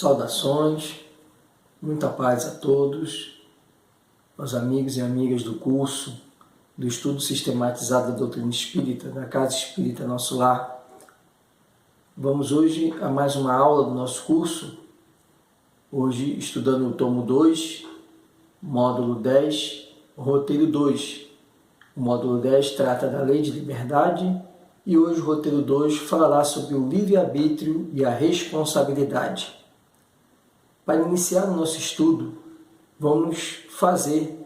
Saudações, muita paz a todos, aos amigos e amigas do curso do Estudo Sistematizado da Doutrina Espírita, da Casa Espírita Nosso Lar. Vamos hoje a mais uma aula do nosso curso, hoje estudando o tomo 2, módulo 10, roteiro 2. O módulo 10 trata da lei de liberdade e hoje o roteiro 2 falará sobre o livre-arbítrio e a responsabilidade. Para iniciar o nosso estudo, vamos fazer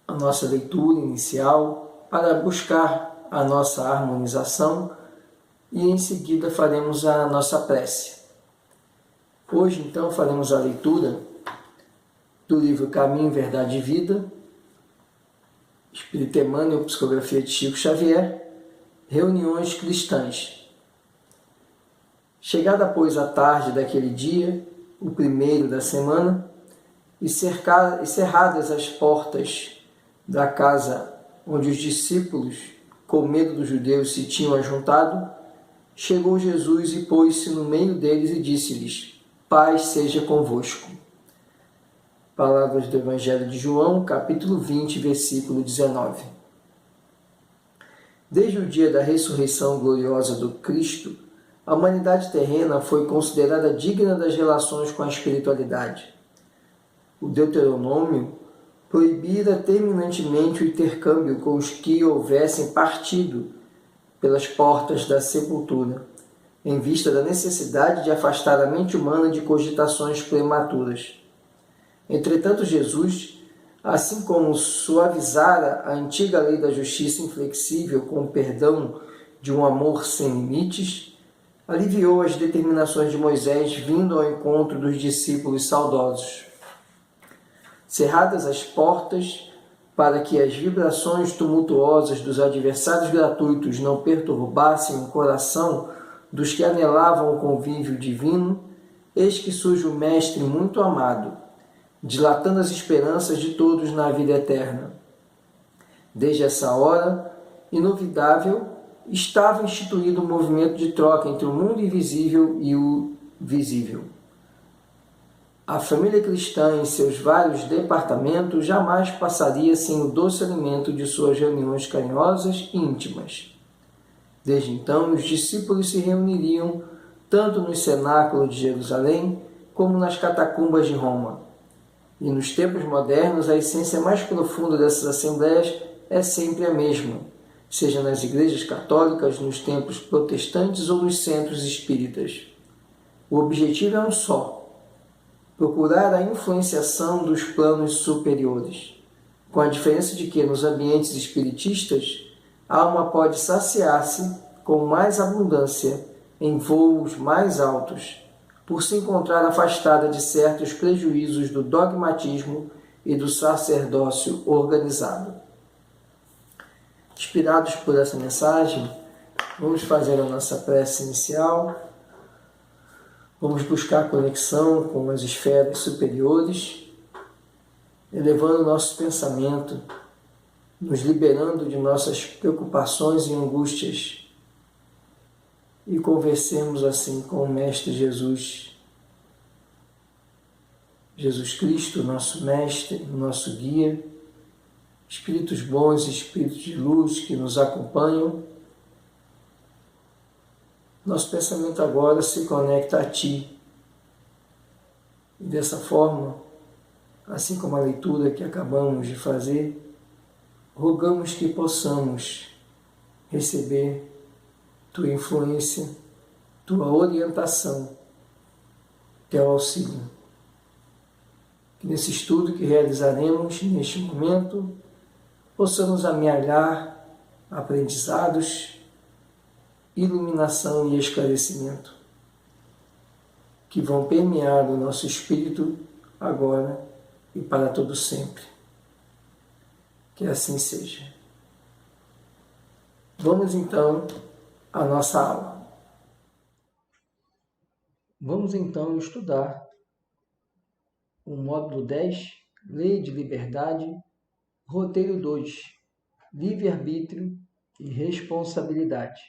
a nossa leitura inicial para buscar a nossa harmonização e em seguida faremos a nossa prece. Hoje, então, faremos a leitura do livro Caminho, Verdade e Vida, Espírito Emmanuel, Psicografia de Chico Xavier, Reuniões Cristãs. Chegada, pois, a tarde daquele dia, o primeiro da semana, e cerradas as portas da casa onde os discípulos, com medo dos judeus, se tinham ajuntado, chegou Jesus e pôs-se no meio deles e disse-lhes: Paz seja convosco. Palavras do Evangelho de João, capítulo 20, versículo 19. Desde o dia da ressurreição gloriosa do Cristo, a humanidade terrena foi considerada digna das relações com a espiritualidade. O Deuteronômio proibira terminantemente o intercâmbio com os que houvessem partido pelas portas da sepultura, em vista da necessidade de afastar a mente humana de cogitações prematuras. Entretanto, Jesus, assim como suavizara a antiga lei da justiça inflexível com o perdão de um amor sem limites, aliviou as determinações de Moisés vindo ao encontro dos discípulos saudosos. Cerradas as portas para que as vibrações tumultuosas dos adversários gratuitos não perturbassem o coração dos que anelavam o convívio divino, eis que surge o Mestre muito amado, dilatando as esperanças de todos na vida eterna. Desde essa hora, inovidável, estava instituído um movimento de troca entre o mundo invisível e o visível. A família cristã, em seus vários departamentos, jamais passaria sem o doce alimento de suas reuniões carinhosas e íntimas. Desde então, os discípulos se reuniriam tanto no cenáculo de Jerusalém como nas catacumbas de Roma. E nos tempos modernos, a essência mais profunda dessas assembleias é sempre a mesma, seja nas igrejas católicas, nos templos protestantes ou nos centros espíritas. O objetivo é um só: procurar a influenciação dos planos superiores, com a diferença de que, nos ambientes espiritistas, a alma pode saciar-se com mais abundância em voos mais altos, por se encontrar afastada de certos prejuízos do dogmatismo e do sacerdócio organizado. Inspirados por essa mensagem, vamos fazer a nossa prece inicial. Vamos buscar conexão com as esferas superiores, elevando o nosso pensamento, nos liberando de nossas preocupações e angústias e conversemos assim com o Mestre Jesus. Jesus Cristo, nosso Mestre, nosso guia, espíritos bons e espíritos de luz que nos acompanham. Nosso pensamento agora se conecta a Ti. E dessa forma, assim como a leitura que acabamos de fazer, rogamos que possamos receber Tua influência, Tua orientação, Teu auxílio. Que nesse estudo que realizaremos neste momento, possamos amealhar aprendizados, iluminação e esclarecimento, que vão permear o nosso espírito agora e para todo sempre. Que assim seja. Vamos então à nossa aula. Vamos então estudar o módulo 10, Lei de Liberdade, roteiro 2, Livre-arbítrio e Responsabilidade.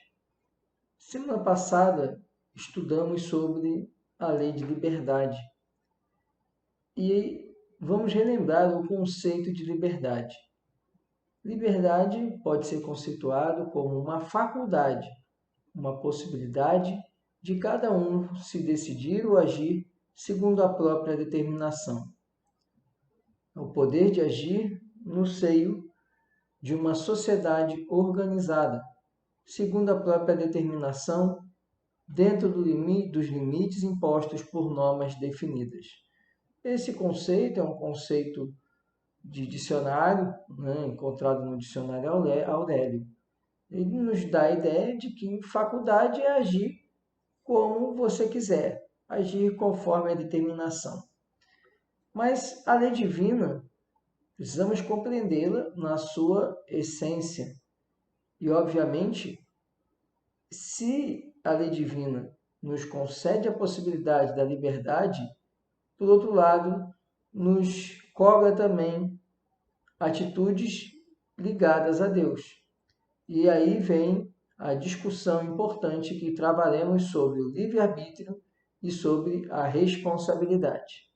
Semana passada estudamos sobre a lei de liberdade. E vamos relembrar o conceito de liberdade. Liberdade pode ser conceituado como uma faculdade, uma possibilidade de cada um se decidir ou agir segundo a própria determinação. É o poder de agir no seio de uma sociedade organizada, segundo a própria determinação, dentro dos limites impostos por normas definidas. Esse conceito é um conceito de dicionário, encontrado no dicionário Aurélio. Ele nos dá a ideia de que faculdade é agir como você quiser, agir conforme a determinação. Mas a lei divina, precisamos compreendê-la na sua essência. E, obviamente, se a lei divina nos concede a possibilidade da liberdade, por outro lado, nos cobra também atitudes ligadas a Deus. E aí vem a discussão importante que trabalharemos sobre o livre-arbítrio e sobre a responsabilidade.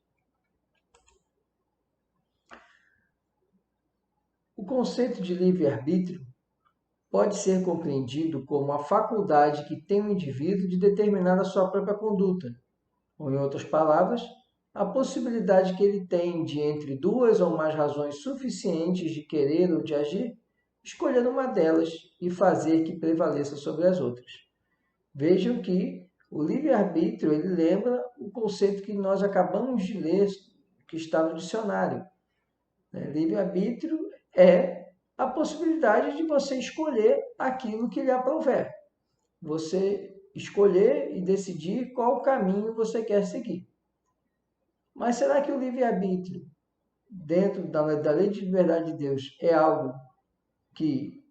O conceito de livre-arbítrio pode ser compreendido como a faculdade que tem o indivíduo de determinar a sua própria conduta, ou, em outras palavras, a possibilidade que ele tem de, entre duas ou mais razões suficientes de querer ou de agir, escolher uma delas e fazer que prevaleça sobre as outras. Vejam que o livre-arbítrio ele lembra o conceito que nós acabamos de ler, que está no dicionário. Livre-arbítrio é a possibilidade de você escolher aquilo que lhe aprouver. Você escolher e decidir qual caminho você quer seguir. Mas será que o livre-arbítrio, dentro da lei de liberdade de Deus, é algo que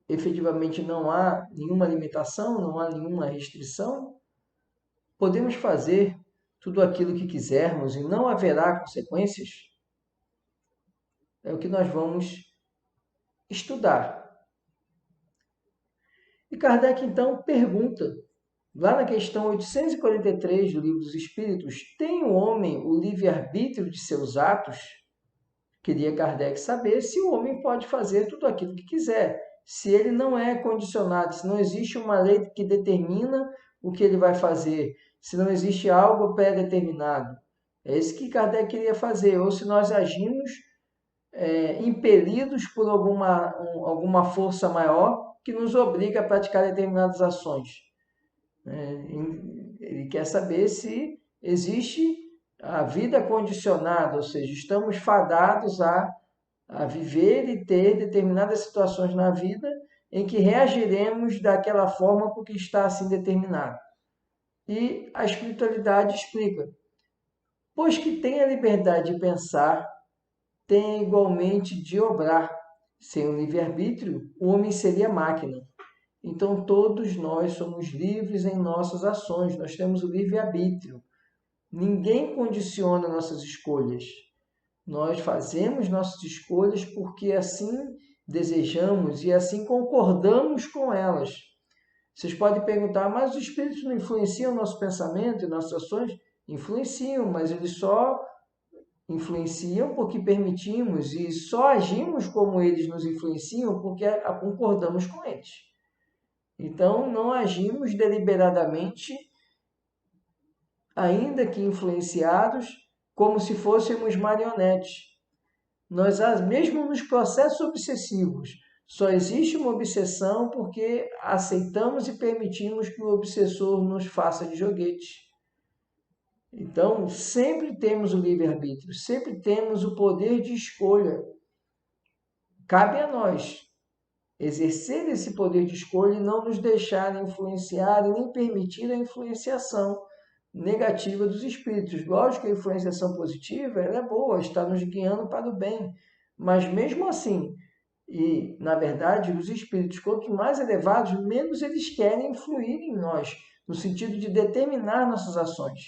efetivamente não há nenhuma limitação, não há nenhuma restrição? Podemos fazer tudo aquilo que quisermos e não haverá consequências? É o que nós vamos estudar. E Kardec, então, pergunta, lá na questão 843 do Livro dos Espíritos, tem o homem o livre-arbítrio de seus atos? Queria Kardec saber se o homem pode fazer tudo aquilo que quiser, se ele não é condicionado, se não existe uma lei que determina o que ele vai fazer, se não existe algo pré-determinado. É isso que Kardec queria fazer, ou se nós agimos impelidos por alguma força maior que nos obriga a praticar determinadas ações. Ele quer saber se existe a vida condicionada, ou seja, estamos fadados a viver e ter determinadas situações na vida em que reagiremos daquela forma porque está assim determinado. E a espiritualidade explica, pois que tem a liberdade de pensar, tem igualmente de obrar. Sem o livre-arbítrio, o homem seria máquina. Então, todos nós somos livres em nossas ações, nós temos o livre-arbítrio. Ninguém condiciona nossas escolhas. Nós fazemos nossas escolhas porque assim desejamos e assim concordamos com elas. Vocês podem perguntar, mas os espíritos não influenciam nosso pensamento e nossas ações? Influenciam, mas eles só influenciam porque permitimos e só agimos como eles nos influenciam porque concordamos com eles. Então, não agimos deliberadamente, ainda que influenciados, como se fôssemos marionetes. Nós, mesmo nos processos obsessivos, só existe uma obsessão porque aceitamos e permitimos que o obsessor nos faça de joguete. Então, sempre temos o livre-arbítrio, sempre temos o poder de escolha. Cabe a nós exercer esse poder de escolha e não nos deixar influenciar e nem permitir a influenciação negativa dos espíritos. Lógico que a influenciação positiva ela é boa, está nos guiando para o bem. Mas mesmo assim, e na verdade, os espíritos, quanto mais elevados, menos eles querem influir em nós, no sentido de determinar nossas ações.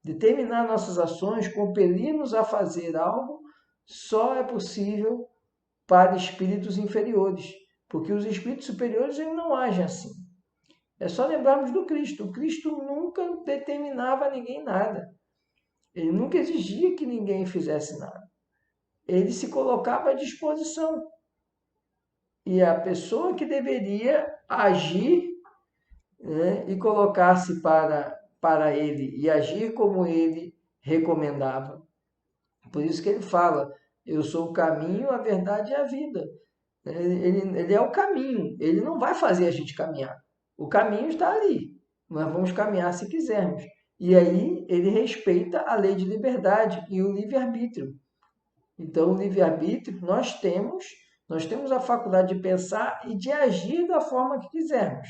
Determinar nossas ações, compelir-nos a fazer algo, só é possível para espíritos inferiores, porque os espíritos superiores eles não agem assim. É só lembrarmos do Cristo. O Cristo nunca determinava a ninguém nada. Ele nunca exigia que ninguém fizesse nada. Ele se colocava à disposição. E a pessoa que deveria agir, né, e colocar-se para ele e agir como ele recomendava. Por isso que ele fala, eu sou o caminho, a verdade e a vida. Ele é o caminho, ele não vai fazer a gente caminhar. O caminho está ali, nós vamos caminhar se quisermos. E aí ele respeita a lei de liberdade e o livre-arbítrio. Então, o livre-arbítrio nós temos a faculdade de pensar e de agir da forma que quisermos.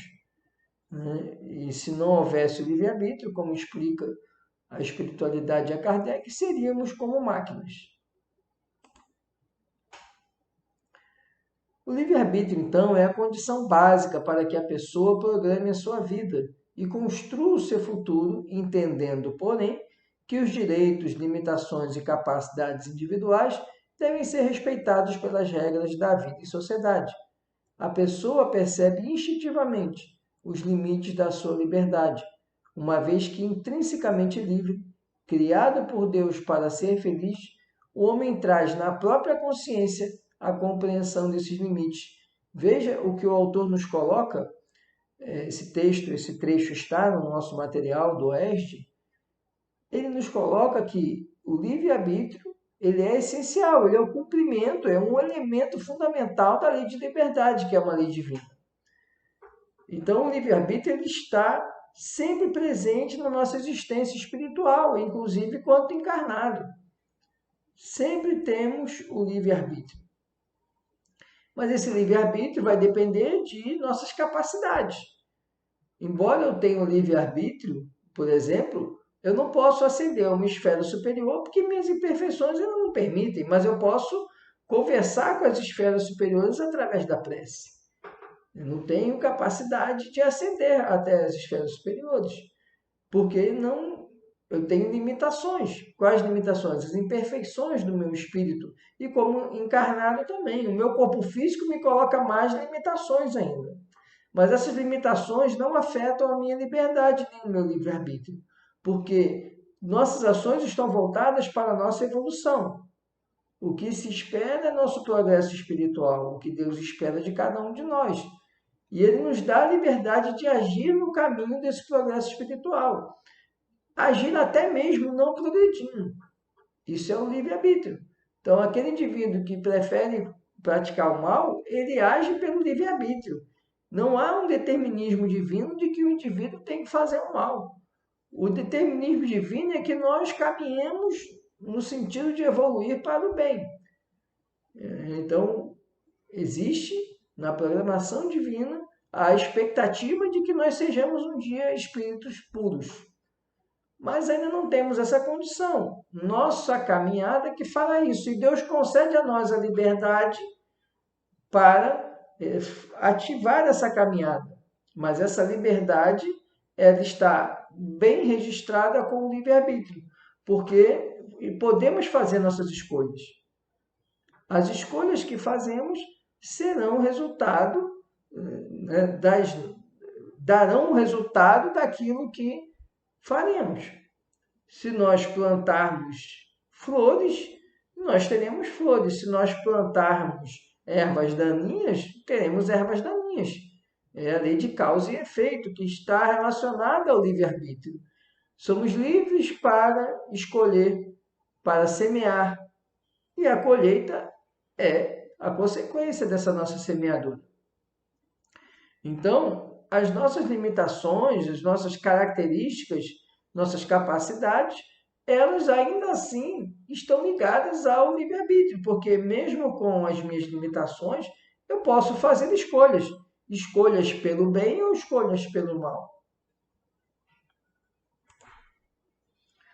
E se não houvesse o livre-arbítrio, como explica a espiritualidade a Kardec, seríamos como máquinas. O livre-arbítrio, então, é a condição básica para que a pessoa programe a sua vida e construa o seu futuro, entendendo, porém, que os direitos, limitações e capacidades individuais devem ser respeitados pelas regras da vida e sociedade. A pessoa percebe instintivamente os limites da sua liberdade, uma vez que intrinsecamente livre, criado por Deus para ser feliz, o homem traz na própria consciência a compreensão desses limites. Veja o que o autor nos coloca, esse trecho está no nosso material do Oeste. Ele nos coloca que o livre-arbítrio ele é essencial, ele é o cumprimento, é um elemento fundamental da lei de liberdade, que é uma lei divina. Então, o livre-arbítrio ele está sempre presente na nossa existência espiritual, inclusive quanto encarnado. Sempre temos o livre-arbítrio. Mas esse livre-arbítrio vai depender de nossas capacidades. Embora eu tenha o livre-arbítrio, por exemplo, eu não posso ascender a uma esfera superior porque minhas imperfeições não permitem, mas eu posso conversar com as esferas superiores através da prece. Eu não tenho capacidade de ascender até as esferas superiores, porque eu tenho limitações. Quais limitações? As imperfeições do meu espírito. E como encarnado também. O meu corpo físico me coloca mais limitações ainda. Mas essas limitações não afetam a minha liberdade nem o meu livre-arbítrio. Porque nossas ações estão voltadas para a nossa evolução. O que se espera é nosso progresso espiritual, o que Deus espera de cada um de nós. E Ele nos dá a liberdade de agir no caminho desse progresso espiritual. Agir até mesmo não progredindo. Isso é o livre-arbítrio. Então, aquele indivíduo que prefere praticar o mal, ele age pelo livre-arbítrio. Não há um determinismo divino de que o indivíduo tem que fazer o mal. O determinismo divino é que nós caminhemos no sentido de evoluir para o bem. Então, existe na programação divina a expectativa de que nós sejamos um dia espíritos puros. Mas ainda não temos essa condição. Nossa caminhada é que fará isso. E Deus concede a nós a liberdade para ativar essa caminhada. Mas essa liberdade ela está bem registrada com o livre-arbítrio, porque podemos fazer nossas escolhas. As escolhas que fazemos serão resultado, darão resultado daquilo que faremos. Se nós plantarmos flores, nós teremos flores. Se nós plantarmos ervas daninhas, teremos ervas daninhas. É a lei de causa e efeito, que está relacionada ao livre-arbítrio. Somos livres para escolher, para semear. E a colheita é a consequência dessa nossa semeadura. Então, as nossas limitações, as nossas características, nossas capacidades, elas ainda assim estão ligadas ao livre-arbítrio, porque mesmo com as minhas limitações, eu posso fazer escolhas. Escolhas pelo bem ou escolhas pelo mal.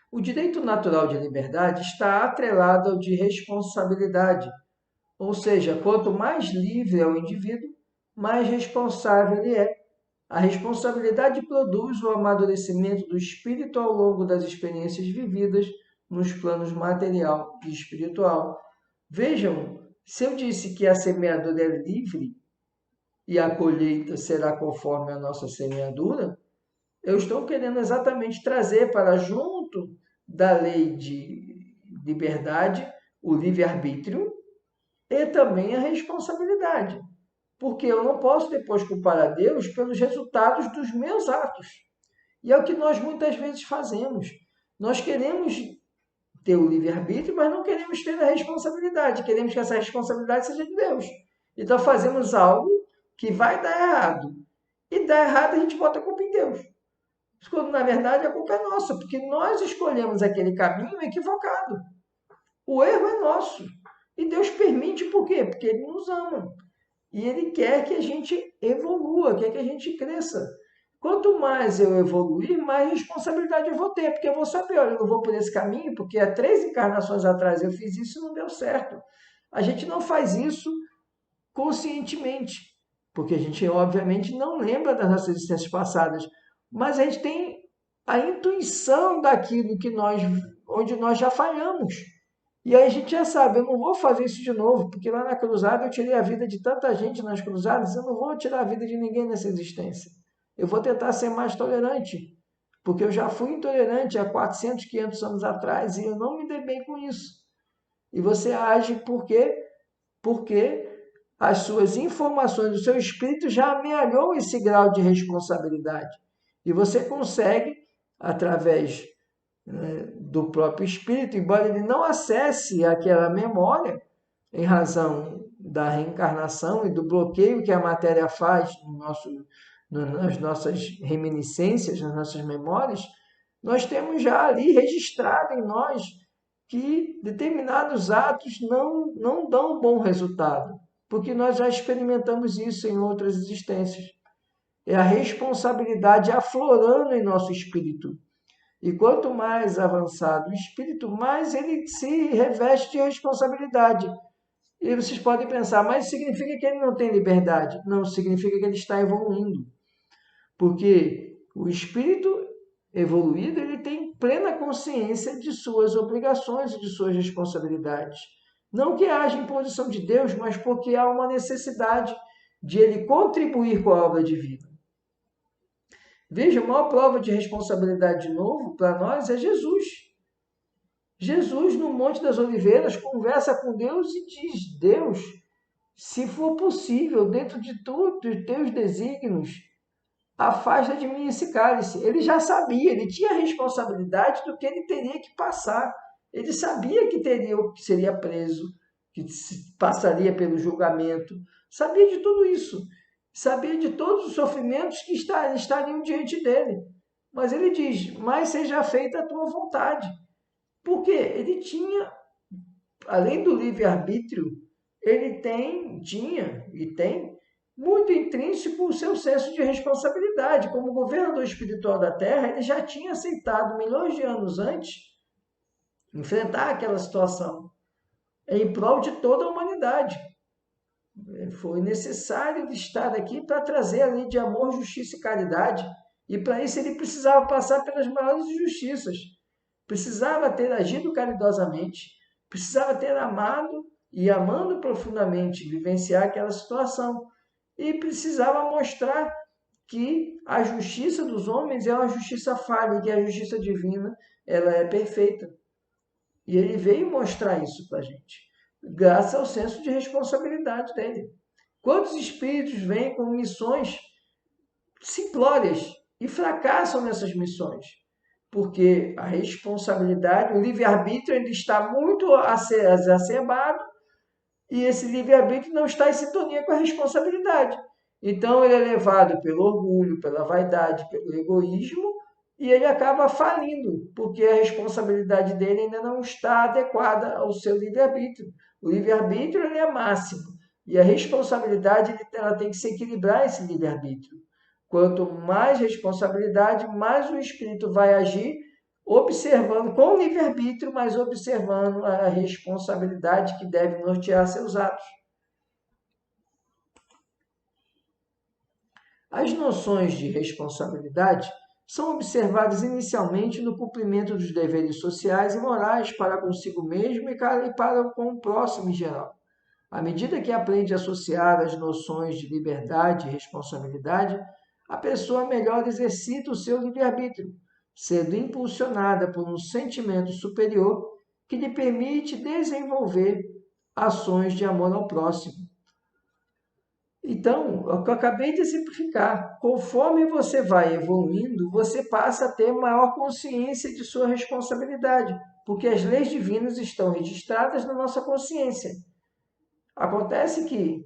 O direito natural de liberdade está atrelado ao de responsabilidade, ou seja, quanto mais livre é o indivíduo, mais responsável ele é. A responsabilidade produz o amadurecimento do espírito ao longo das experiências vividas nos planos material e espiritual. Vejam, se eu disse que a semeadura é livre, e a colheita será conforme a nossa semeadura, eu estou querendo exatamente trazer para junto da lei de liberdade o livre-arbítrio e também a responsabilidade. Porque eu não posso depois culpar a Deus pelos resultados dos meus atos. E é o que nós muitas vezes fazemos. Nós queremos ter o livre-arbítrio, mas não queremos ter a responsabilidade. Queremos que essa responsabilidade seja de Deus. Então fazemos algo que vai dar errado. E dá errado, a gente bota a culpa em Deus. Quando, na verdade, a culpa é nossa, porque nós escolhemos aquele caminho equivocado. O erro é nosso. E Deus permite por quê? Porque Ele nos ama. E Ele quer que a gente evolua, quer que a gente cresça. Quanto mais eu evoluir, mais responsabilidade eu vou ter, porque eu vou saber, olha, eu não vou por esse caminho, porque há 3 encarnações atrás eu fiz isso e não deu certo. A gente não faz isso conscientemente, porque a gente, obviamente, não lembra das nossas existências passadas, mas a gente tem a intuição daquilo que onde nós já falhamos. E aí a gente já sabe, eu não vou fazer isso de novo, porque lá na cruzada eu tirei a vida de tanta gente nas cruzadas, eu não vou tirar a vida de ninguém nessa existência. Eu vou tentar ser mais tolerante, porque eu já fui intolerante há 400, 500 anos atrás e eu não me dei bem com isso. E você age por quê? Porque as suas informações, o seu espírito já amealhou esse grau de responsabilidade. E você consegue, através do próprio espírito, embora ele não acesse aquela memória, em razão da reencarnação e do bloqueio que a matéria faz nas nossas reminiscências, nas nossas memórias, nós temos já ali registrado em nós que determinados atos não dão bom resultado, porque nós já experimentamos isso em outras existências. É a responsabilidade aflorando em nosso espírito. E quanto mais avançado o espírito, mais ele se reveste de responsabilidade. E vocês podem pensar, mas significa que ele não tem liberdade? Não, significa que ele está evoluindo. Porque o espírito evoluído, ele tem plena consciência de suas obrigações e de suas responsabilidades. Não que haja imposição de Deus, mas porque há uma necessidade de ele contribuir com a obra divina. Veja, a maior prova de responsabilidade de novo para nós é Jesus. Jesus, no Monte das Oliveiras, conversa com Deus e diz: Deus, se for possível, dentro de todos os teus desígnios, afasta de mim esse cálice. Ele já sabia, ele tinha a responsabilidade do que ele teria que passar. Ele sabia que seria preso, que passaria pelo julgamento, sabia de tudo isso. Sabia de todos os sofrimentos que estariam diante dele. Mas ele diz, mas seja feita a tua vontade. Porque ele tinha, além do livre-arbítrio, ele tinha e tem muito intrínseco o seu senso de responsabilidade. Como governador espiritual da Terra, ele já tinha aceitado, milhões de anos antes, enfrentar aquela situação em prol de toda a humanidade. Foi necessário estar aqui para trazer a lei de amor, justiça e caridade. E para isso ele precisava passar pelas maiores injustiças. Precisava ter agido caridosamente, precisava ter amado e amando profundamente, vivenciar aquela situação. E precisava mostrar que a justiça dos homens é uma justiça falha, que a justiça divina ela é perfeita. E ele veio mostrar isso para a gente, graças ao senso de responsabilidade dele. Quantos espíritos vêm com missões simplórias e fracassam nessas missões? Porque a responsabilidade, o livre-arbítrio ainda está muito exacerbado e esse livre-arbítrio não está em sintonia com a responsabilidade. Então ele é levado pelo orgulho, pela vaidade, pelo egoísmo e ele acaba falindo, porque a responsabilidade dele ainda não está adequada ao seu livre-arbítrio. O livre-arbítrio ele é máximo e a responsabilidade ela tem que se equilibrar esse livre-arbítrio. Quanto mais responsabilidade, mais o espírito vai agir observando, com o livre-arbítrio, mas observando a responsabilidade que deve nortear seus atos. As noções de responsabilidade são observadas inicialmente no cumprimento dos deveres sociais e morais para consigo mesmo e para com o próximo em geral. À medida que aprende a associar as noções de liberdade e responsabilidade, a pessoa melhor exercita o seu livre-arbítrio, sendo impulsionada por um sentimento superior que lhe permite desenvolver ações de amor ao próximo. Então, o que eu acabei de simplificar, conforme você vai evoluindo, você passa a ter maior consciência de sua responsabilidade, porque as leis divinas estão registradas na nossa consciência. Acontece que,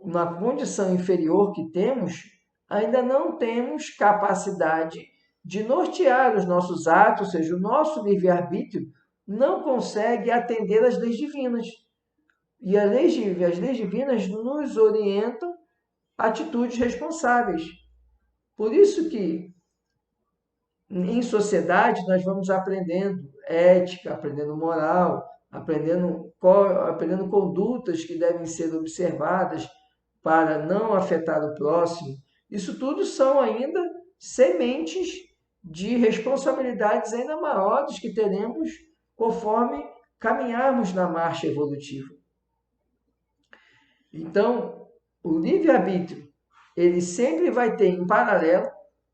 na condição inferior que temos, ainda não temos capacidade de nortear os nossos atos, ou seja, o nosso livre-arbítrio não consegue atender às leis divinas. E as leis divinas nos orientam a atitudes responsáveis. Por isso que, em sociedade, nós vamos aprendendo ética, aprendendo moral, aprendendo condutas que devem ser observadas para não afetar o próximo. Isso tudo são ainda sementes de responsabilidades ainda maiores que teremos conforme caminharmos na marcha evolutiva. Então, o livre-arbítrio, ele sempre vai ter em paralelo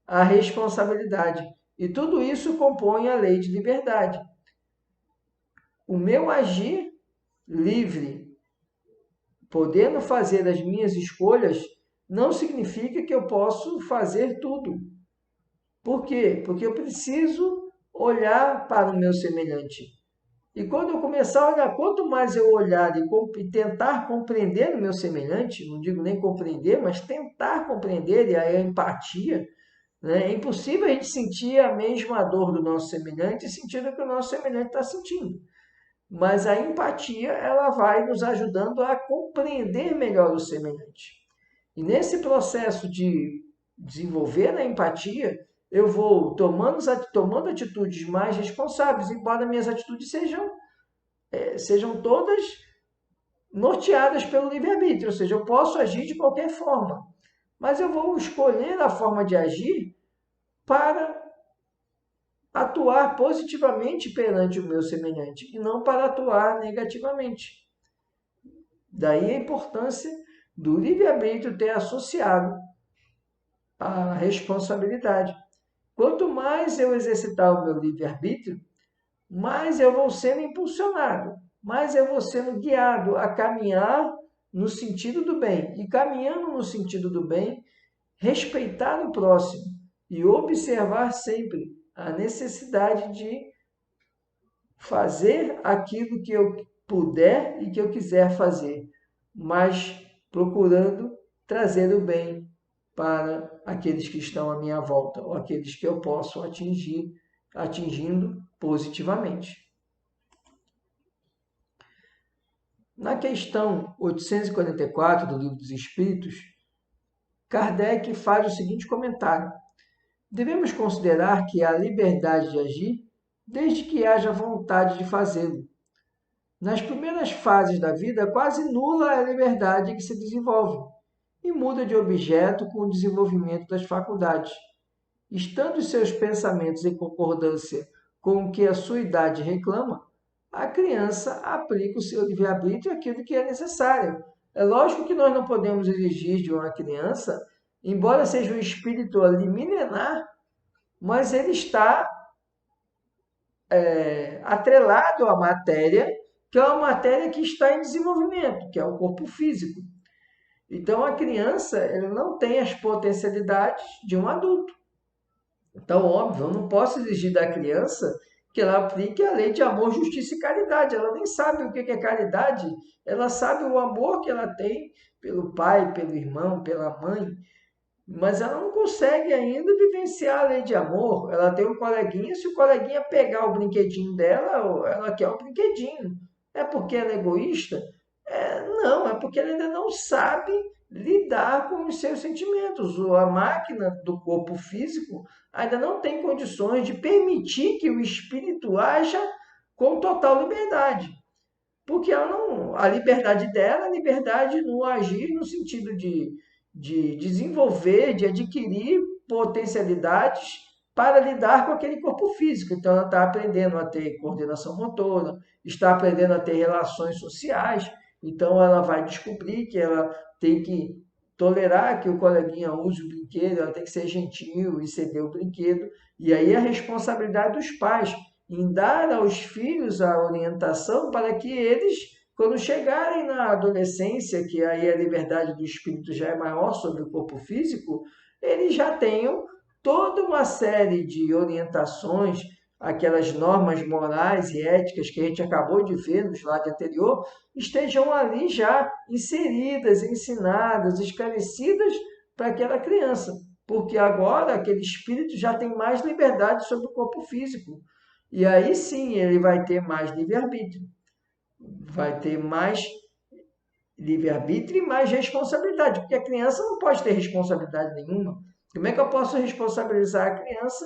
a responsabilidade. E tudo isso compõe a lei de liberdade. O meu agir livre, podendo fazer as minhas escolhas, não significa que eu posso fazer tudo. Por quê? Porque eu preciso olhar para o meu semelhante. E quando eu começar a olhar, quanto mais eu olhar e tentar compreender o meu semelhante, não digo nem compreender, mas tentar compreender, e aí a empatia, né? É impossível a gente sentir a mesma dor do nosso semelhante e sentir o que o nosso semelhante está sentindo. Mas a empatia, ela vai nos ajudando a compreender melhor o semelhante. E nesse processo de desenvolver a empatia, eu vou tomando atitudes mais responsáveis, embora minhas atitudes sejam todas norteadas pelo livre-arbítrio, ou seja, eu posso agir de qualquer forma, mas eu vou escolher a forma de agir para atuar positivamente perante o meu semelhante e não para atuar negativamente. Daí a importância do livre-arbítrio ter associado a responsabilidade. Quanto mais eu exercitar o meu livre-arbítrio, mais eu vou sendo impulsionado, mais eu vou sendo guiado a caminhar no sentido do bem. E caminhando no sentido do bem, respeitar o próximo e observar sempre a necessidade de fazer aquilo que eu puder e que eu quiser fazer, mas procurando trazer o bem para aqueles que estão à minha volta, ou aqueles que eu posso atingindo positivamente. Na questão 844 do Livro dos Espíritos, Kardec faz o seguinte comentário: devemos considerar que há liberdade de agir desde que haja vontade de fazê-lo. Nas primeiras fases da vida, quase nula é a liberdade que se desenvolve e muda de objeto com o desenvolvimento das faculdades. Estando os seus pensamentos em concordância com o que a sua idade reclama, a criança aplica o seu livre-arbítrio àquilo que é necessário. É lógico que nós não podemos exigir de uma criança, embora seja um espírito ali milenar, mas ele está atrelado à matéria, que é uma matéria que está em desenvolvimento, que é o corpo físico. Então, a criança ela não tem as potencialidades de um adulto. Então, óbvio, eu não posso exigir da criança que ela aplique a lei de amor, justiça e caridade. Ela nem sabe o que é caridade, ela sabe o amor que ela tem pelo pai, pelo irmão, pela mãe, mas ela não consegue ainda vivenciar a lei de amor. Ela tem um coleguinha, se o coleguinha pegar o brinquedinho dela, ela quer o brinquedinho. É porque ela é egoísta? Não, é porque ela ainda não sabe lidar com os seus sentimentos. A máquina do corpo físico ainda não tem condições de permitir que o espírito haja com total liberdade. Porque a liberdade dela é a liberdade no agir no sentido de desenvolver, de adquirir potencialidades para lidar com aquele corpo físico. Então, ela está aprendendo a ter coordenação motora, está aprendendo a ter relações sociais. Então, ela vai descobrir que ela tem que tolerar que o coleguinha use o brinquedo, ela tem que ser gentil e ceder o brinquedo. E aí a responsabilidade dos pais em dar aos filhos a orientação para que eles, quando chegarem na adolescência, que aí a liberdade do espírito já é maior sobre o corpo físico, eles já tenham toda uma série de orientações, aquelas normas morais e éticas que a gente acabou de ver no slide anterior, estejam ali já inseridas, ensinadas, esclarecidas para aquela criança. Porque agora aquele espírito já tem mais liberdade sobre o corpo físico. E aí sim ele vai ter mais livre-arbítrio. Vai ter mais livre-arbítrio e mais responsabilidade. Porque a criança não pode ter responsabilidade nenhuma. Como é que eu posso responsabilizar a criança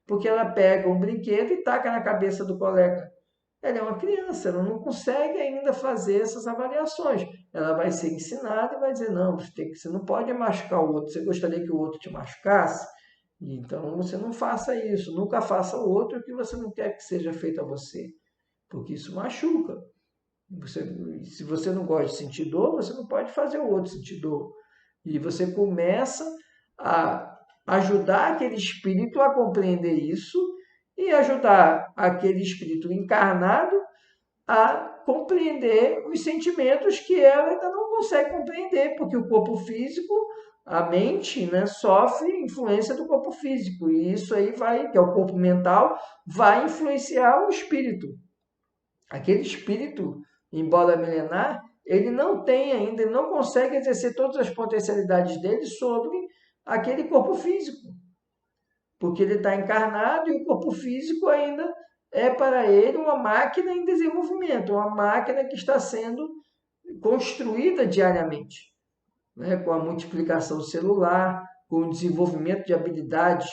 porque ela pega um brinquedo e taca na cabeça do colega? Ela é uma criança, ela não consegue ainda fazer essas avaliações. Ela vai ser ensinada e vai dizer, não, você não pode machucar o outro. Você gostaria que o outro te machucasse? Então, você não faça isso. Nunca faça o outro o que você não quer que seja feito a você. Porque isso machuca. Se você não gosta de sentir dor, você não pode fazer o outro sentir dor. E você começa a ajudar aquele espírito a compreender isso e ajudar aquele espírito encarnado a compreender os sentimentos que ela ainda não consegue compreender, porque o corpo físico, a mente, né, sofre influência do corpo físico, e isso aí vai, que é o corpo mental, vai influenciar o espírito. Aquele espírito, embora milenar, ele não tem ainda, ele não consegue exercer todas as potencialidades dele sobre aquele corpo físico, porque ele está encarnado e o corpo físico ainda é para ele uma máquina em desenvolvimento, uma máquina que está sendo construída diariamente, né? Com a multiplicação celular, com o desenvolvimento de habilidades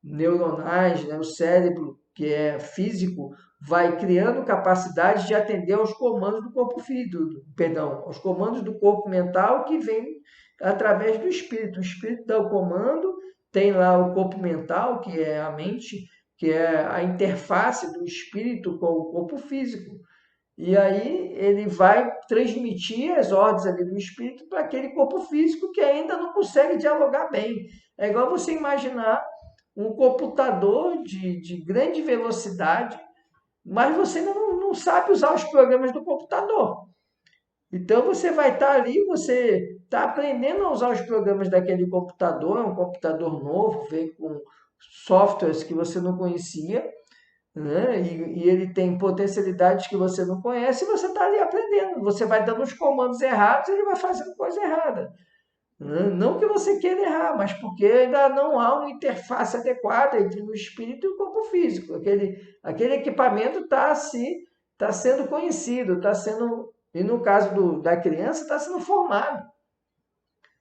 neuronais, né? O cérebro, que é físico, vai criando capacidade de atender aos comandos do corpo físico, perdão, aos comandos do corpo mental que vem através do espírito. O espírito dá o comando, tem lá o corpo mental, que é a mente, que é a interface do espírito com o corpo físico. E aí ele vai transmitir as ordens ali do espírito para aquele corpo físico que ainda não consegue dialogar bem. É igual você imaginar um computador de grande velocidade, mas você não sabe usar os programas do computador. Então você vai estar ali, você está aprendendo a usar os programas daquele computador, é um computador novo, vem com softwares que você não conhecia, né? E ele tem potencialidades que você não conhece e você está ali aprendendo. Você vai dando os comandos errados e ele vai fazendo coisa errada. Né? Não que você queira errar, mas porque ainda não há uma interface adequada entre o espírito e o corpo físico. Aquele equipamento está sendo conhecido, está sendo, e no caso da criança, está sendo formado.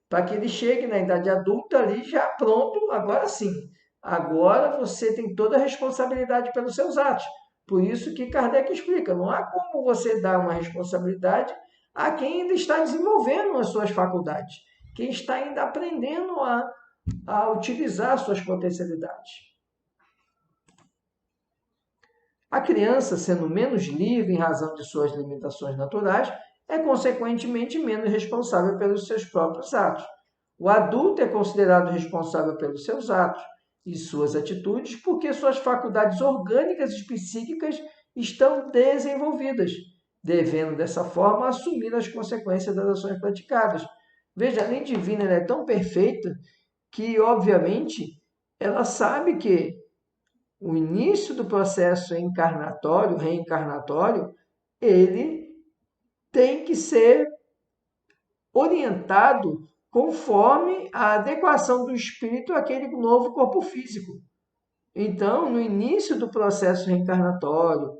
Para que ele chegue na idade adulta ali já pronto, agora sim. Agora você tem toda a responsabilidade pelos seus atos. Por isso que Kardec explica, não há como você dar uma responsabilidade a quem ainda está desenvolvendo as suas faculdades, quem está ainda aprendendo a utilizar suas potencialidades. A criança, sendo menos livre em razão de suas limitações naturais, é consequentemente menos responsável pelos seus próprios atos. O adulto é considerado responsável pelos seus atos e suas atitudes porque suas faculdades orgânicas e psíquicas estão desenvolvidas, devendo dessa forma assumir as consequências das ações praticadas. Veja, a lei divina é tão perfeita que, obviamente, ela sabe que o início do processo reencarnatório, ele tem que ser orientado conforme a adequação do espírito àquele novo corpo físico. Então, no início do processo reencarnatório,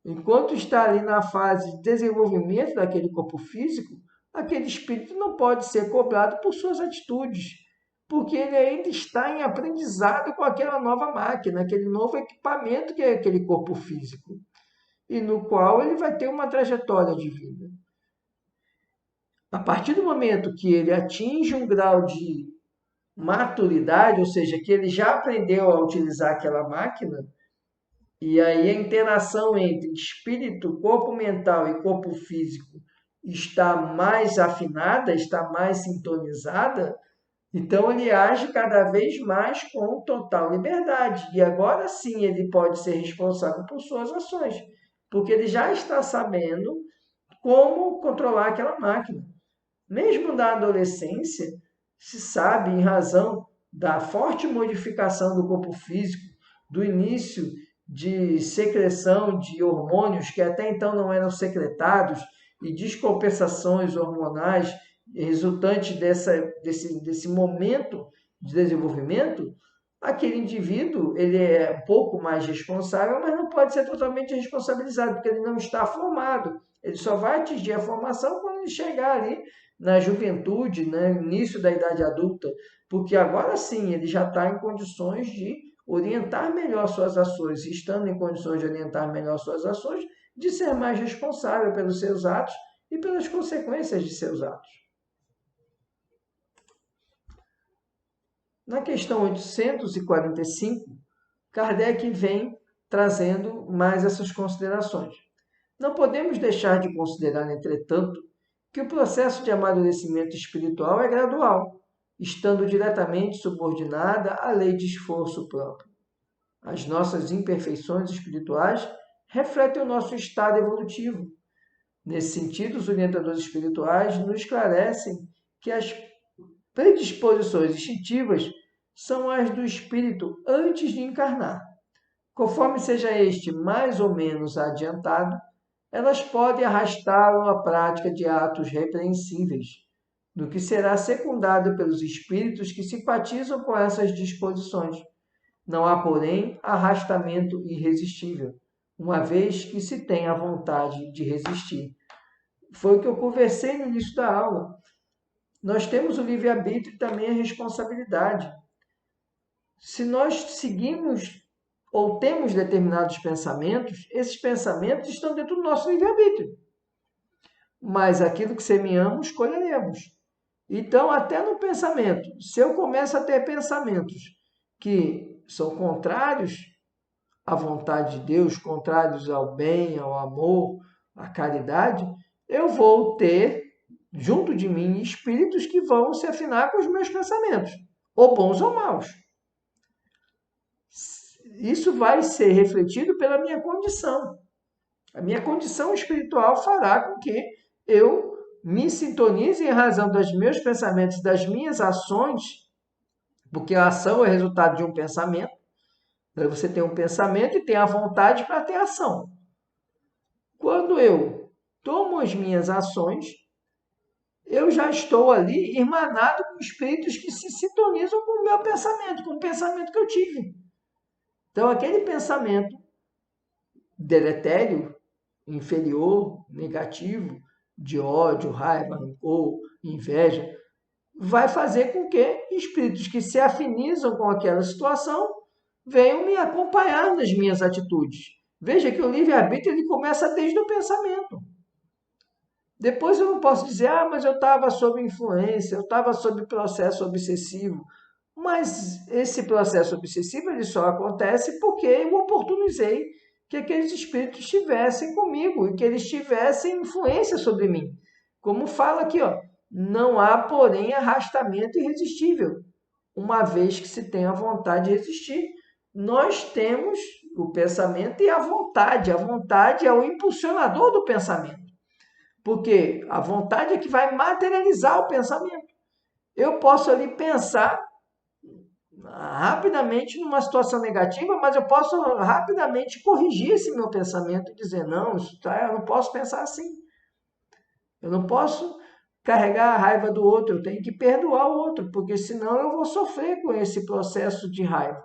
enquanto está ali na fase de desenvolvimento daquele corpo físico, aquele espírito não pode ser cobrado por suas atitudes, porque ele ainda está em aprendizado com aquela nova máquina, aquele novo equipamento que é aquele corpo físico, e no qual ele vai ter uma trajetória de vida. A partir do momento que ele atinge um grau de maturidade, ou seja, que ele já aprendeu a utilizar aquela máquina, e aí a interação entre espírito, corpo mental e corpo físico está mais afinada, está mais sintonizada, então ele age cada vez mais com total liberdade. E agora sim ele pode ser responsável por suas ações, porque ele já está sabendo como controlar aquela máquina. Mesmo na adolescência, se sabe, em razão da forte modificação do corpo físico, do início de secreção de hormônios que até então não eram secretados e descompensações hormonais resultantes desse momento de desenvolvimento, aquele indivíduo ele é um pouco mais responsável, mas não pode ser totalmente responsabilizado, porque ele não está formado. Ele só vai atingir a formação quando ele chegar ali na juventude, né, início da idade adulta, porque agora sim ele já está em condições de orientar melhor suas ações, e estando em condições de orientar melhor suas ações, de ser mais responsável pelos seus atos e pelas consequências de seus atos. Na questão 845, Kardec vem trazendo mais essas considerações. Não podemos deixar de considerar, entretanto, que o processo de amadurecimento espiritual é gradual, estando diretamente subordinada à lei de esforço próprio. As nossas imperfeições espirituais refletem o nosso estado evolutivo. Nesse sentido, os orientadores espirituais nos esclarecem que as predisposições instintivas são as do espírito antes de encarnar. Conforme seja este mais ou menos adiantado, elas podem arrastá-lo à prática de atos repreensíveis, no que será secundado pelos espíritos que simpatizam com essas disposições. Não há, porém, arrastamento irresistível, uma vez que se tem a vontade de resistir. Foi o que eu conversei no início da aula. Nós temos o livre-arbítrio e também a responsabilidade. Se nós seguimos ou temos determinados pensamentos, esses pensamentos estão dentro do nosso livre-arbítrio. Mas aquilo que semeamos, colheremos. Então, até no pensamento, se eu começo a ter pensamentos que são contrários à vontade de Deus, contrários ao bem, ao amor, à caridade, eu vou ter, junto de mim, espíritos que vão se afinar com os meus pensamentos, ou bons ou maus. Isso vai ser refletido pela minha condição. A minha condição espiritual fará com que eu me sintonize em razão dos meus pensamentos, das minhas ações, porque a ação é resultado de um pensamento. Você tem um pensamento e tem a vontade para ter ação. Quando eu tomo as minhas ações, eu já estou ali irmanado com espíritos que se sintonizam com o meu pensamento, com o pensamento que eu tive. Então, aquele pensamento deletério, inferior, negativo, de ódio, raiva, rancor, inveja, vai fazer com que espíritos que se afinizam com aquela situação venham me acompanhar nas minhas atitudes. Veja que o livre-arbítrio ele começa desde o pensamento. Depois eu não posso dizer, mas eu estava sob influência, eu estava sob processo obsessivo. Mas esse processo obsessivo ele só acontece porque eu oportunizei que aqueles espíritos estivessem comigo e que eles tivessem influência sobre mim. Como fala aqui, não há, porém, arrastamento irresistível, uma vez que se tem a vontade de resistir. Nós temos o pensamento e a vontade. A vontade é o impulsionador do pensamento, porque a vontade é que vai materializar o pensamento. Eu posso ali pensar rapidamente numa situação negativa, mas eu posso rapidamente corrigir esse meu pensamento e dizer, não, eu não posso pensar assim. Eu não posso carregar a raiva do outro, eu tenho que perdoar o outro, porque senão eu vou sofrer com esse processo de raiva.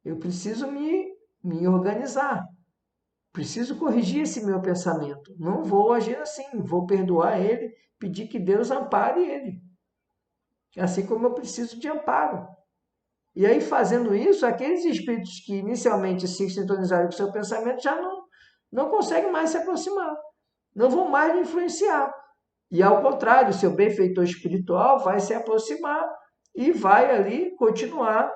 Eu preciso me organizar, preciso corrigir esse meu pensamento. Não vou agir assim, vou perdoar ele, pedir que Deus ampare ele. Assim como eu preciso de amparo. E aí, fazendo isso, aqueles espíritos que inicialmente se sintonizaram com o seu pensamento já não conseguem mais se aproximar, não vão mais influenciar. E ao contrário, o seu benfeitor espiritual vai se aproximar e vai ali continuar,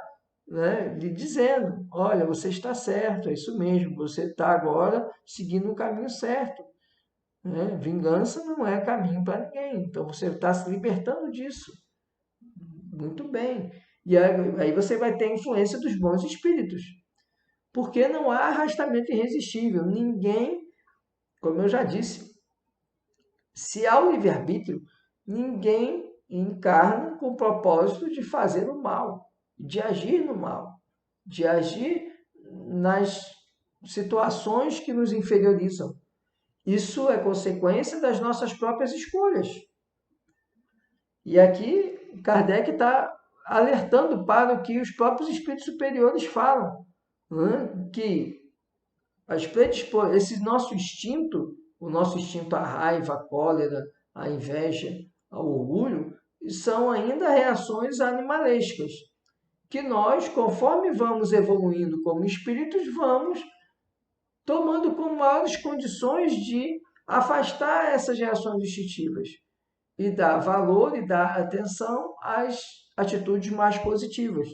né, lhe dizendo, olha, você está certo, é isso mesmo, você está agora seguindo o caminho certo. Né? Vingança não é caminho para ninguém, então você está se libertando disso. Muito bem. E aí você vai ter a influência dos bons espíritos. Porque não há arrastamento irresistível. Ninguém, como eu já disse, se há o livre-arbítrio, ninguém encarna com o propósito de fazer o mal, de agir no mal, de agir nas situações que nos inferiorizam. Isso é consequência das nossas próprias escolhas. E aqui Kardec está alertando para o que os próprios espíritos superiores falam, né? Que esse nosso instinto, o nosso instinto à raiva, à cólera, à inveja, ao orgulho, são ainda reações animalescas, que nós, conforme vamos evoluindo como espíritos, vamos tomando como maiores condições de afastar essas reações instintivas e dar valor e dar atenção às atitudes mais positivas.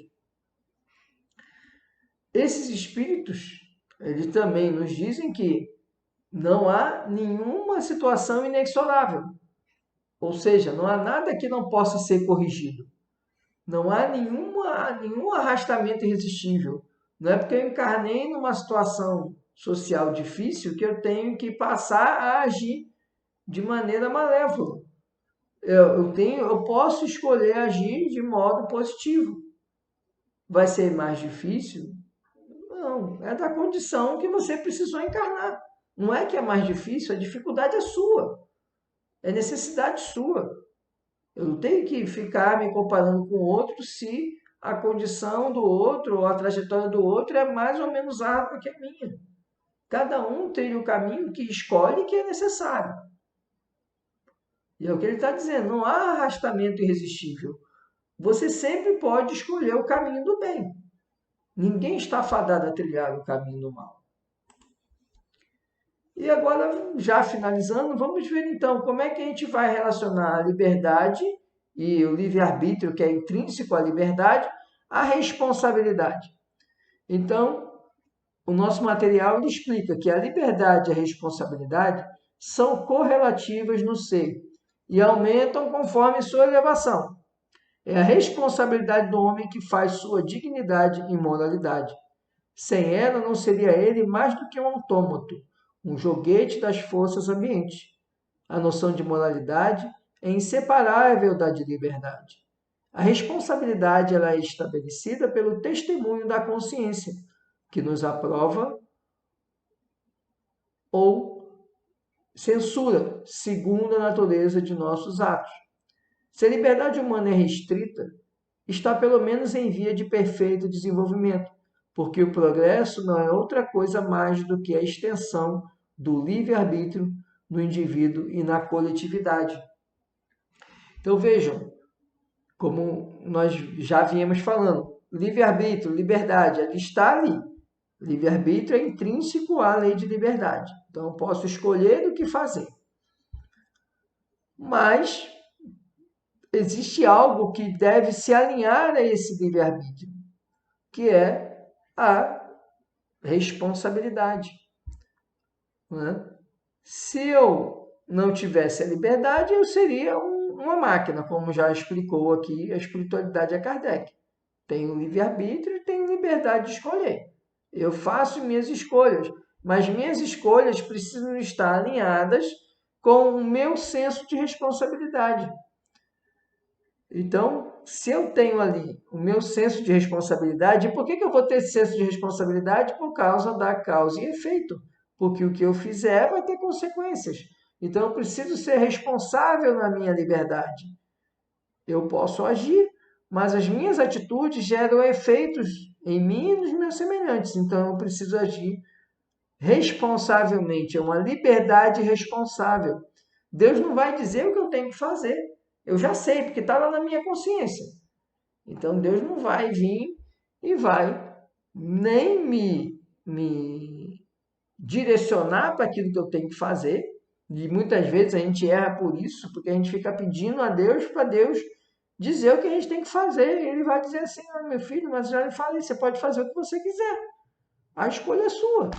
Esses espíritos, eles também nos dizem que não há nenhuma situação inexorável, ou seja, não há nada que não possa ser corrigido. Não há nenhum arrastamento irresistível. Não é porque eu encarnei numa situação social difícil que eu tenho que passar a agir de maneira malévola. Eu posso escolher agir de modo positivo. Vai ser mais difícil? Não, é da condição que você precisou encarnar. Não é que é mais difícil, a dificuldade é sua. É necessidade sua. Eu não tenho que ficar me comparando com o outro se a condição do outro ou a trajetória do outro é mais ou menos árdua que a minha. Cada um tem o caminho que escolhe que é necessário. E é o que ele está dizendo, não há arrastamento irresistível. Você sempre pode escolher o caminho do bem. Ninguém está fadado a trilhar o caminho do mal. E agora, já finalizando, vamos ver então como é que a gente vai relacionar a liberdade e o livre-arbítrio, que é intrínseco à liberdade, à responsabilidade. Então, o nosso material ele explica que a liberdade e a responsabilidade são correlativas no ser e aumentam conforme sua elevação. É a responsabilidade do homem que faz sua dignidade e moralidade. Sem ela, não seria ele mais do que um autômato, um joguete das forças ambientes. A noção de moralidade é inseparável da de liberdade. A responsabilidade ela é estabelecida pelo testemunho da consciência, que nos aprova ou censura, segundo a natureza de nossos atos. Se a liberdade humana é restrita, está pelo menos em via de perfeito desenvolvimento, porque o progresso não é outra coisa mais do que a extensão do livre-arbítrio no indivíduo e na coletividade. Então vejam, como nós já viemos falando, livre-arbítrio, liberdade, ela está ali. Livre-arbítrio é intrínseco à lei de liberdade. Então eu posso escolher o que fazer. Mas existe algo que deve se alinhar a esse livre-arbítrio, que é a responsabilidade. Né? Se eu não tivesse a liberdade, eu seria uma máquina, como já explicou aqui a espiritualidade a Kardec. Tenho livre-arbítrio e tenho liberdade de escolher. Eu faço minhas escolhas, mas minhas escolhas precisam estar alinhadas com o meu senso de responsabilidade. Então, se eu tenho ali o meu senso de responsabilidade, por que eu vou ter esse senso de responsabilidade? Por causa da causa e efeito. Porque o que eu fizer vai ter consequências. Então, eu preciso ser responsável na minha liberdade. Eu posso agir, mas as minhas atitudes geram efeitos em mim e nos meus semelhantes. Então, eu preciso agir responsavelmente. É uma liberdade responsável. Deus não vai dizer o que eu tenho que fazer. Eu já sei, porque está lá na minha consciência. Então, Deus não vai vir e vai nem me direcionar para aquilo que eu tenho que fazer. E muitas vezes a gente erra por isso, porque a gente fica pedindo a Deus para Deus dizer o que a gente tem que fazer. Ele vai dizer assim, meu filho, mas já lhe falei, você pode fazer o que você quiser. A escolha é sua.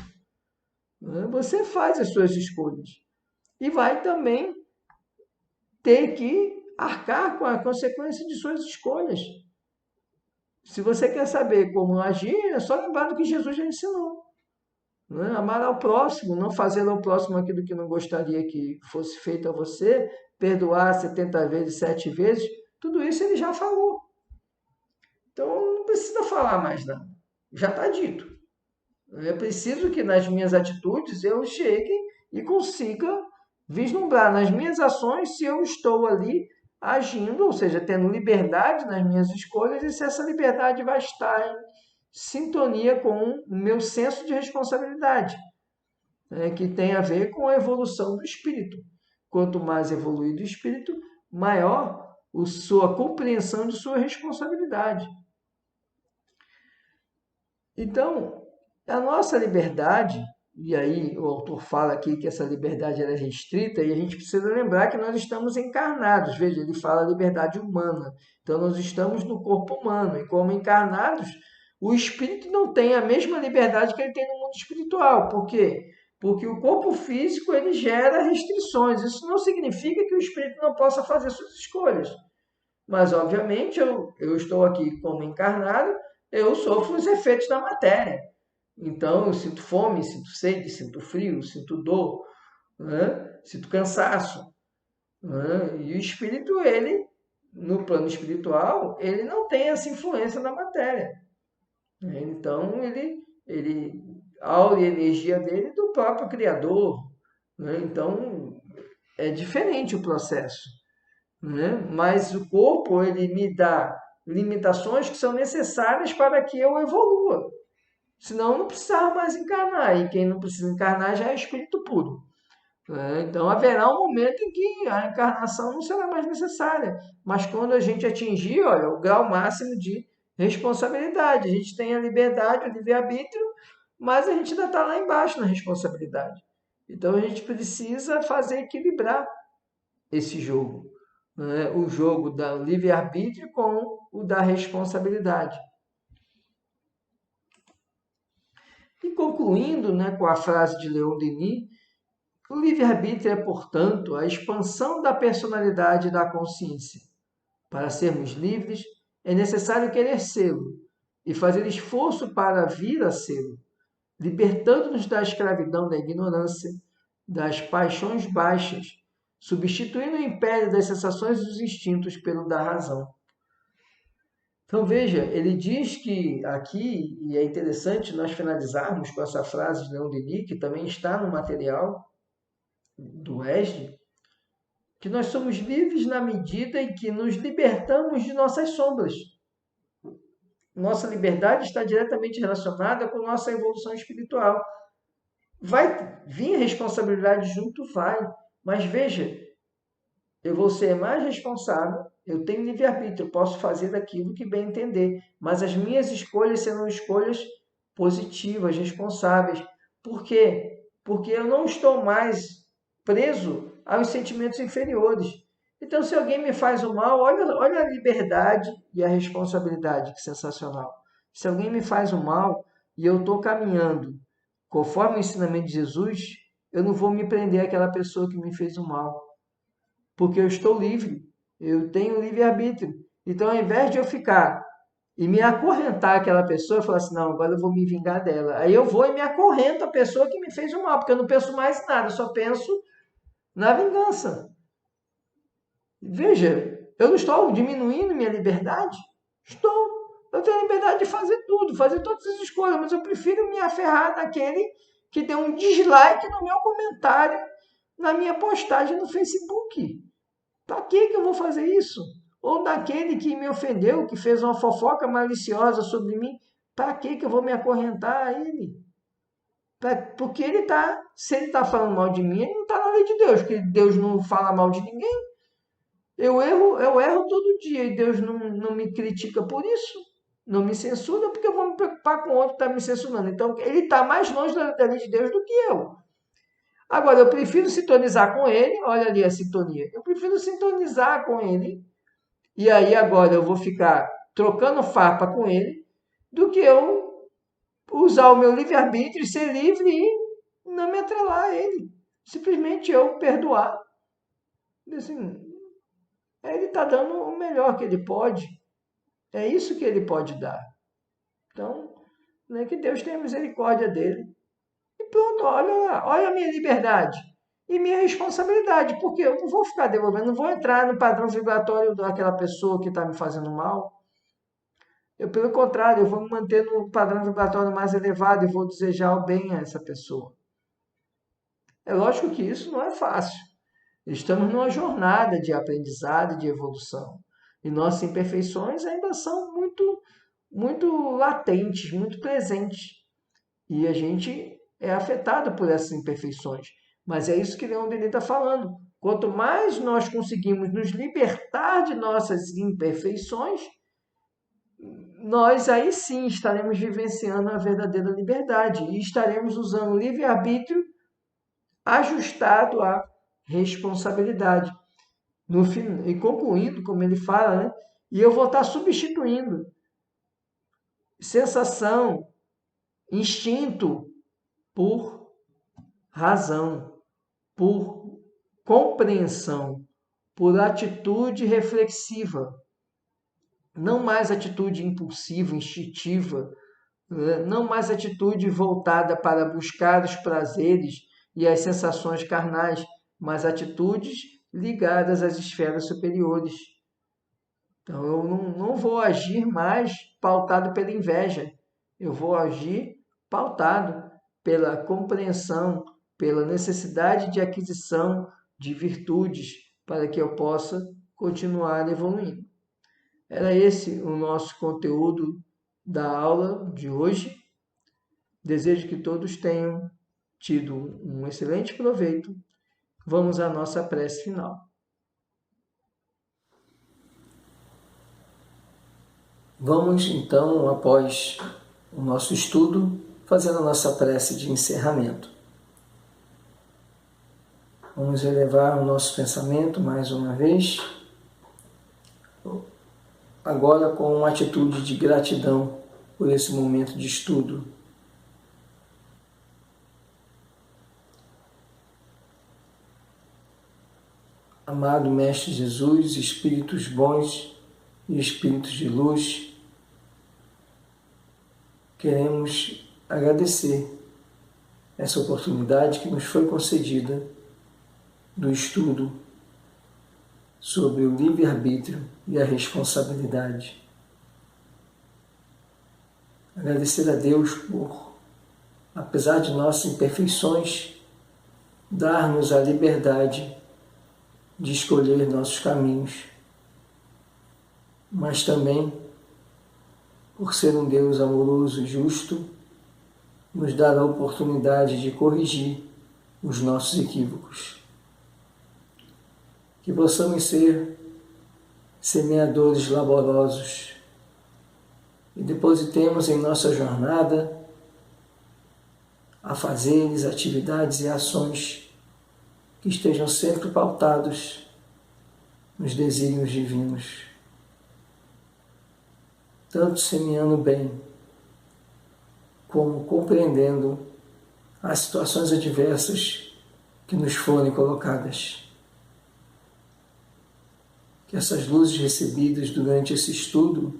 Você faz as suas escolhas. E vai também ter que arcar com a consequência de suas escolhas. Se você quer saber como agir, é só lembrar do que Jesus já ensinou. Amar ao próximo, não fazer ao próximo aquilo que não gostaria que fosse feito a você, perdoar 70 vezes, 7 vezes, tudo isso ele já falou. Então não precisa falar mais nada. Já está dito. É preciso que nas minhas atitudes eu chegue e consiga vislumbrar nas minhas ações se eu estou ali agindo, ou seja, tendo liberdade nas minhas escolhas e se essa liberdade vai estar em sintonia com o meu senso de responsabilidade, que tem a ver com a evolução do espírito. Quanto mais evoluído o espírito, maior a sua compreensão de sua responsabilidade. Então, a nossa liberdade, e aí o autor fala aqui que essa liberdade é restrita, e a gente precisa lembrar que nós estamos encarnados. Veja, ele fala liberdade humana. Então, nós estamos no corpo humano, e como encarnados, o espírito não tem a mesma liberdade que ele tem no mundo espiritual. Por quê? Porque o corpo físico ele gera restrições. Isso não significa que o espírito não possa fazer suas escolhas. Mas, obviamente, eu estou aqui como encarnado, eu sofro os efeitos da matéria. Então, eu sinto fome, sinto sede, sinto frio, sinto dor, sinto cansaço. E o espírito, ele, no plano espiritual, ele não tem essa influência na matéria. Então, ele aure a energia dele do próprio Criador. Então, é diferente o processo. Mas o corpo ele me dá limitações que são necessárias para que eu evolua. Senão eu não precisava mais encarnar. E quem não precisa encarnar já é espírito puro. Então haverá um momento em que a encarnação não será mais necessária. Mas quando a gente atingir, olha, o grau máximo de responsabilidade, a gente tem a liberdade, o livre-arbítrio, mas a gente ainda está lá embaixo na responsabilidade. Então a gente precisa fazer equilibrar esse jogo. O jogo do livre-arbítrio com o da responsabilidade. E concluindo com a frase de Leon Denis, o livre-arbítrio é, portanto, a expansão da personalidade e da consciência. Para sermos livres, é necessário querer sê-lo e fazer esforço para vir a sê-lo, libertando-nos da escravidão da ignorância, das paixões baixas, substituindo o império das sensações e dos instintos pelo da razão. Então veja, ele diz que aqui, e é interessante nós finalizarmos com essa frase de Leon Denis, que também está no material do ESD, que nós somos livres na medida em que nos libertamos de nossas sombras. Nossa liberdade está diretamente relacionada com nossa evolução espiritual. Vai vir a responsabilidade junto? Vai. Mas veja, eu vou ser mais responsável, eu tenho livre-arbítrio, eu posso fazer daquilo que bem entender. Mas as minhas escolhas serão escolhas positivas, responsáveis. Por quê? Porque eu não estou mais preso aos sentimentos inferiores. Então, se alguém me faz o mal, olha a liberdade e a responsabilidade, que sensacional. Se alguém me faz o mal e eu estou caminhando conforme o ensinamento de Jesus, eu não vou me prender àquela pessoa que me fez o mal. Porque eu estou livre, eu tenho livre-arbítrio. Então, ao invés de eu ficar e me acorrentar àquela pessoa, eu falo assim, não, agora eu vou me vingar dela. Aí eu vou e me acorrento à pessoa que me fez o mal, porque eu não penso mais em nada, eu só penso na vingança. Veja, eu não estou diminuindo minha liberdade? Estou. Eu tenho a liberdade de fazer tudo, fazer todas as escolhas, mas eu prefiro me aferrar naquele que deu um dislike no meu comentário, na minha postagem no Facebook. Para que eu vou fazer isso? Ou daquele que me ofendeu, que fez uma fofoca maliciosa sobre mim, para que eu vou me acorrentar a ele? Porque se ele está falando mal de mim, ele não está na lei de Deus, porque Deus não fala mal de ninguém. Eu erro todo dia e Deus não me critica por isso, não me censura, porque eu vou me preocupar com o outro que está me censurando. Então, ele está mais longe da lei de Deus do que eu. Agora, eu prefiro sintonizar com ele, olha ali a sintonia, eu prefiro sintonizar com ele e aí agora eu vou ficar trocando farpa com ele, do que eu usar o meu livre-arbítrio e ser livre e não me atrelar a ele. Simplesmente eu perdoar. Assim, ele está dando o melhor que ele pode. É isso que ele pode dar. Então, né, que Deus tenha misericórdia dele. E pronto, olha a minha liberdade e minha responsabilidade, porque eu não vou ficar devolvendo, não vou entrar no padrão vibratório daquela pessoa que está me fazendo mal. Eu, pelo contrário, eu vou me manter no padrão vibratório mais elevado e vou desejar o bem a essa pessoa. É lógico que isso não é fácil. Estamos numa jornada de aprendizado e de evolução. E nossas imperfeições ainda são muito latentes, muito presentes. E a gente é afetado por essas imperfeições. Mas é isso que Leon Denis está falando. Quanto mais nós conseguimos nos libertar de nossas imperfeições, nós aí sim estaremos vivenciando a verdadeira liberdade e estaremos usando o livre-arbítrio ajustado à responsabilidade. No fim, e concluindo, como ele fala, né? E eu vou estar substituindo sensação, instinto por razão, por compreensão, por atitude reflexiva. Não mais atitude impulsiva, instintiva, não mais atitude voltada para buscar os prazeres e as sensações carnais, mas atitudes ligadas às esferas superiores. Então eu não vou agir mais pautado pela inveja, eu vou agir pautado pela compreensão, pela necessidade de aquisição de virtudes para que eu possa continuar evoluindo. Era esse o nosso conteúdo da aula de hoje. Desejo que todos tenham tido um excelente proveito. Vamos à nossa prece final. Vamos então, após o nosso estudo, fazendo a nossa prece de encerramento. Vamos elevar o nosso pensamento mais uma vez, agora com uma atitude de gratidão por esse momento de estudo. Amado Mestre Jesus, Espíritos bons e Espíritos de luz, queremos agradecer essa oportunidade que nos foi concedida do estudo sobre o livre-arbítrio e a responsabilidade. Agradecer a Deus por, apesar de nossas imperfeições, dar-nos a liberdade de escolher nossos caminhos, mas também por ser um Deus amoroso e justo, nos dar a oportunidade de corrigir os nossos equívocos. Que possamos ser semeadores laborosos e depositemos em nossa jornada afazeres, atividades e ações que estejam sempre pautados nos desígnios divinos, tanto semeando bem, como compreendendo as situações adversas que nos forem colocadas. Que essas luzes recebidas durante esse estudo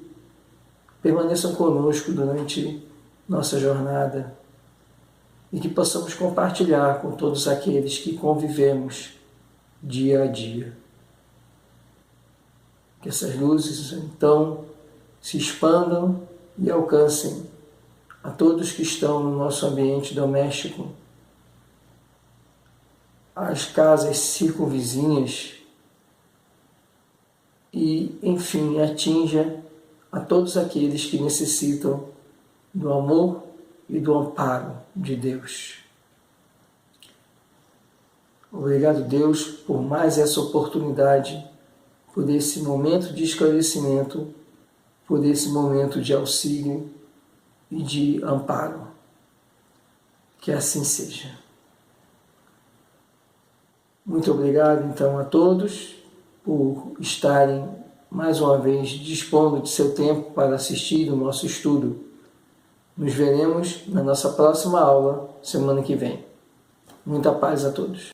permaneçam conosco durante nossa jornada e que possamos compartilhar com todos aqueles que convivemos dia a dia. Que essas luzes, então, se expandam e alcancem a todos que estão no nosso ambiente doméstico, as casas circunvizinhas e, enfim, atinja a todos aqueles que necessitam do amor e do amparo de Deus. Obrigado, Deus, por mais essa oportunidade, por esse momento de esclarecimento, por esse momento de auxílio e de amparo. Que assim seja. Muito obrigado, então, a todos por estarem mais uma vez dispondo de seu tempo para assistir o nosso estudo. Nos veremos na nossa próxima aula semana que vem. Muita paz a todos.